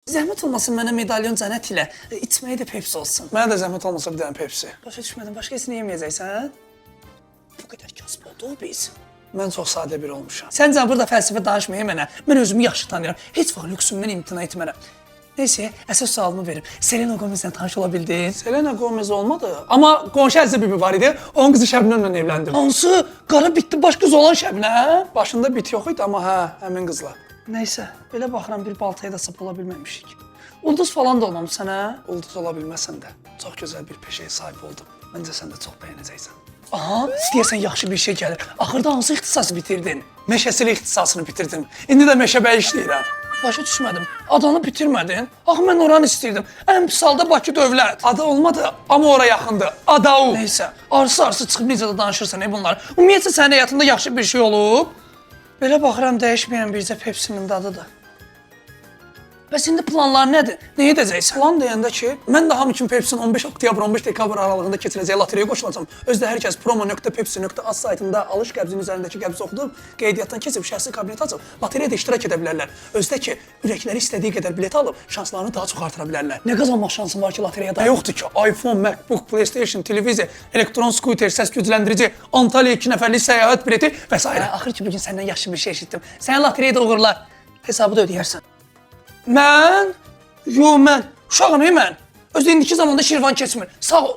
Zəhmət olmasın mənə medalyon cənət ilə, içməyə də Pepsi olsun. Mənə də zəhmət olmasa bir dənə Pepsi. Başa düşmədim, başqa heç nə yeməyəcəksən? Bu qədər kasıb oldu biz. Mən çox sadə biri olmuşam. Sən can burada fəlsəfə danışmaya mənə. Mən özümü yaxşı tanıyıram. Heç vaxt lüksümdən imtina etmərəm. Neyse, əsas sualımı verim. Selena Gomez'lə tanış ola bildin? Selena Gomez olmadı. Amma qonşu Əzizə bibi var idi. Onun qızı Şəbnəmlə evləndim. Hansı? Qara bitdi baş qız olan Şəbnəm? Başında bit yox idi amma hə, həmin qızla. Neysə, belə baxıram bir baltaya da sap ola bilməmişik. Ulduz falan da olmamısan, hə? Ulduz ola bilməsən də çox gözəl bir peşəyə sahib oldum. Məncə sən də çox bəyənəcəksən. Aha, istəyirsən yaxşı bir şey gəlir. Axırda hansı ixtisası bitirdin? Meşəsilik ixtisasını bitirdim. İndi də meşəbəyi işləyirəm. Başa düşmədim. Adanı bitirmədin. Axı mən oranı istəyirdim. Ən pis halda Bakı dövlət. Ada olmadı, amma ora yaxındır. Adau. Neysə, arsı çıxıb necə də danışırsan bunlar. Ümumiyyətlə sənin həyatında yaxşı bir şey olub? Belə baxıram dəyişməyən bircə Pepsinin dadıdır. Bəs indi planlar nədir? Nə edəcəksən? Plan deyəndə ki, mən də hamı kimi Pepsinin 15 oktyabr 15 dekabr aralığında keçiriləcək lotereyaya qoşulacağam. Özdə hər kəs promo.pepsi.az saytında alış qəbzinin üzərindəki qəbzi oxudub, qeydiyyatdan keçib şəxsi kabinet açıb lotereyada iştirak edə bilərlər. Özdə ki, ürəkləri istədiyi qədər bilet alıb şanslarını daha çox artıra bilərlər. Nə qazanmaq şansın var ki lotereyada? Yoxdur ki, iPhone, MacBook, PlayStation, televiziya, elektron skuter, səs gücləndirici, Antalya 2 nəfərlik səyahət bileti və s. Axır ki, bugün səndən yaxşı bir şey eşitdim. Sənə lotereyada uğurlar. Hesabı da ödəyərsən. Mən? Yo, mən. Uşağım, mən. Öz indiki zamanda Şirvan keçmir. Sağ ol.